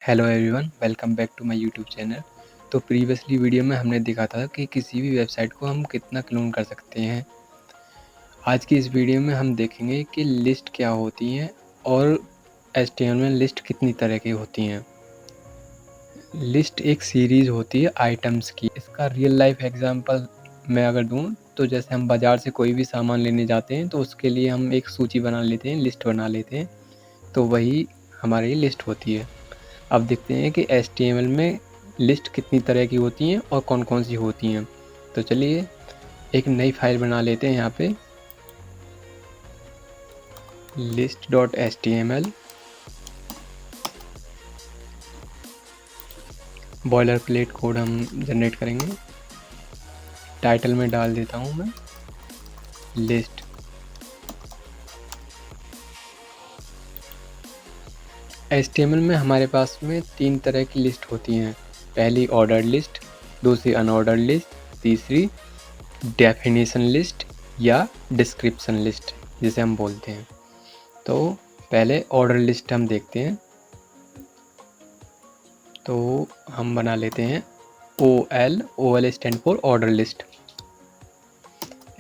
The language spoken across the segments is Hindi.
Hello everyone, welcome back to my YouTube channel. तो प्रीवियसली वीडियो में हमने देखा था कि किसी भी वेबसाइट को हम कितना क्लोन कर सकते हैं। आज की इस वीडियो में हम देखेंगे कि लिस्ट क्या होती हैं और एचटीएमएल में लिस्ट कितनी तरह की होती हैं। लिस्ट एक सीरीज़ होती है आइटम्स की। इसका रियल लाइफ एग्जांपल मैं अगर दूं तो जैसे हम बाज़ार से कोई भी सामान लेने जाते हैं तो उसके लिए हम एक सूची बना लेते हैं, लिस्ट बना लेते हैं, तो वही हमारी लिस्ट होती है। अब देखते हैं कि HTML में लिस्ट कितनी तरह की होती हैं और कौन कौन सी होती हैं। तो चलिए एक नई फाइल बना लेते हैं यहाँ पे list.html। बॉयलर प्लेट कोड हम जनरेट करेंगे। टाइटल में डाल देता हूँ मैं लिस्ट। HTML में हमारे पास में 3 तरह की लिस्ट होती हैं। पहली ऑर्डर लिस्ट, दूसरी अनऑर्डर लिस्ट, तीसरी डेफिनेशन लिस्ट या डिस्क्रिप्शन लिस्ट जिसे हम बोलते हैं। तो पहले ऑर्डर लिस्ट हम देखते हैं। तो हम बना लेते हैं OL stand for order list.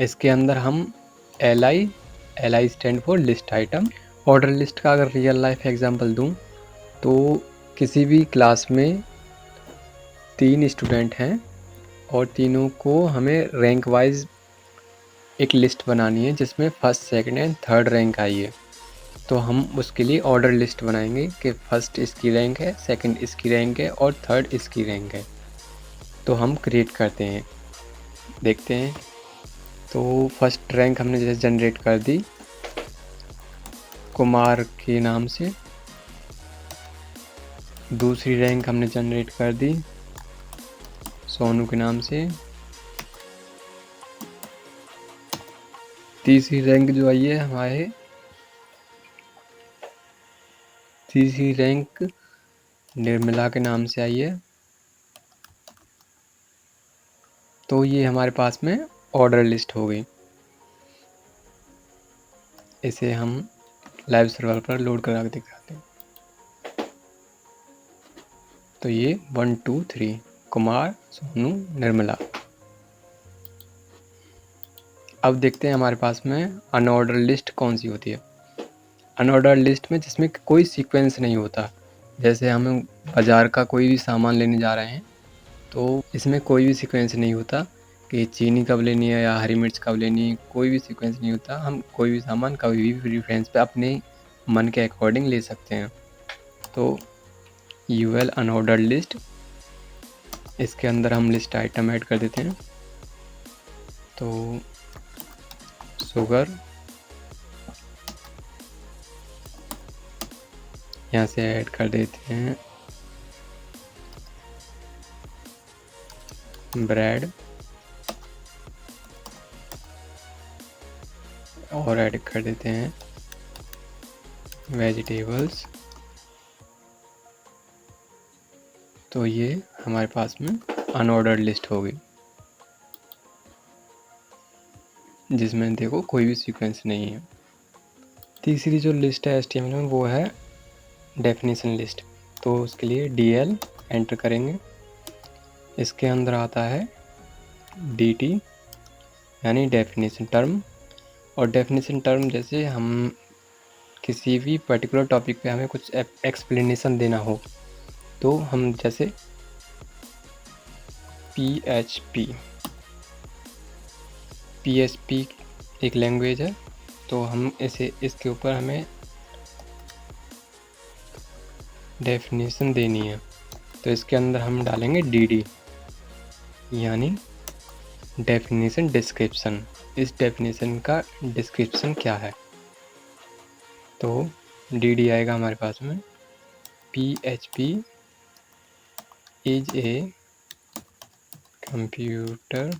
इसके अंदर हम LI stand for list item. Order list का अगर रियल लाइफ एग्जांपल दूं तो किसी भी क्लास में 3 स्टूडेंट हैं और तीनों को हमें रैंक वाइज एक लिस्ट बनानी है जिसमें first, second and third rank आई है। तो हम उसके लिए ऑर्डर लिस्ट बनाएंगे कि फर्स्ट इसकी रैंक है, सेकंड इसकी रैंक है और थर्ड इसकी रैंक है। तो हम क्रिएट करते हैं, देखते हैं। तो फर्स्ट रैंक हमने जैसे जनरेट कर दी कुमार के नाम से। दूसरी रैंक हमने जनरेट कर दी सोनू के नाम से। तीसरी रैंक जो आई है हमारे, तीसरी रैंक निर्मला के नाम से आई है। तो ये हमारे पास में ऑर्डर लिस्ट हो गई। इसे हम लाइव सर्वर पर लोड करा के दिखाते हैं। तो ये 1 2 3 कुमार, सोनू, निर्मला। अब देखते हैं हमारे पास में अनऑर्डर लिस्ट कौन सी होती है। अनऑर्डर लिस्ट में जिसमें कोई सीक्वेंस नहीं होता। जैसे हम बाज़ार का कोई भी सामान लेने जा रहे हैं तो इसमें कोई भी सीक्वेंस नहीं होता कि चीनी कब लेनी है या हरी मिर्च कब लेनी है, कोई भी सीक्वेंस नहीं होता। हम कोई भी सामान कभी भी रेफरेंस पे अपने मन के अकॉर्डिंग ले सकते हैं। तो UL अनऑर्डर लिस्ट, इसके अंदर हम लिस्ट आइटम ऐड कर देते हैं। तो शुगर यहाँ से ऐड कर देते हैं, ब्रेड और ऐड कर देते हैं वेजिटेबल्स। तो ये हमारे पास में अनऑर्डर लिस्ट हो गई जिसमें देखो कोई भी सीक्वेंस नहीं है। तीसरी जो लिस्ट है HTML में वो है डेफिनेशन लिस्ट। तो उसके लिए DL एंटर करेंगे। इसके अंदर आता है DT यानी डेफिनेशन टर्म। और डेफिनेशन टर्म जैसे हम किसी भी पर्टिकुलर टॉपिक पे हमें कुछ एक्सप्लेनेशन देना हो तो हम जैसे PHP एक लैंग्वेज है, तो हम इसे इसके ऊपर हमें डेफिनेशन देनी है। तो इसके अंदर हम डालेंगे DD यानी डेफिनेशन डिस्क्रिप्शन। इस डेफिनेशन का डिस्क्रिप्शन क्या है। तो DD आएगा हमारे पास में PHP is a computer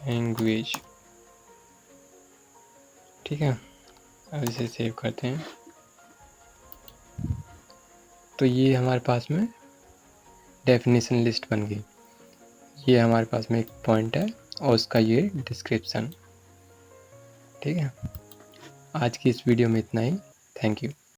language. ठीक है, अब इसे सेव करते हैं। तो ये हमारे पास में डेफिनेशन लिस्ट बन गई। ये हमारे पास में एक पॉइंट है और उसका ये डिस्क्रिप्शन। ठीक है, आज की इस वीडियो में इतना ही। Thank you.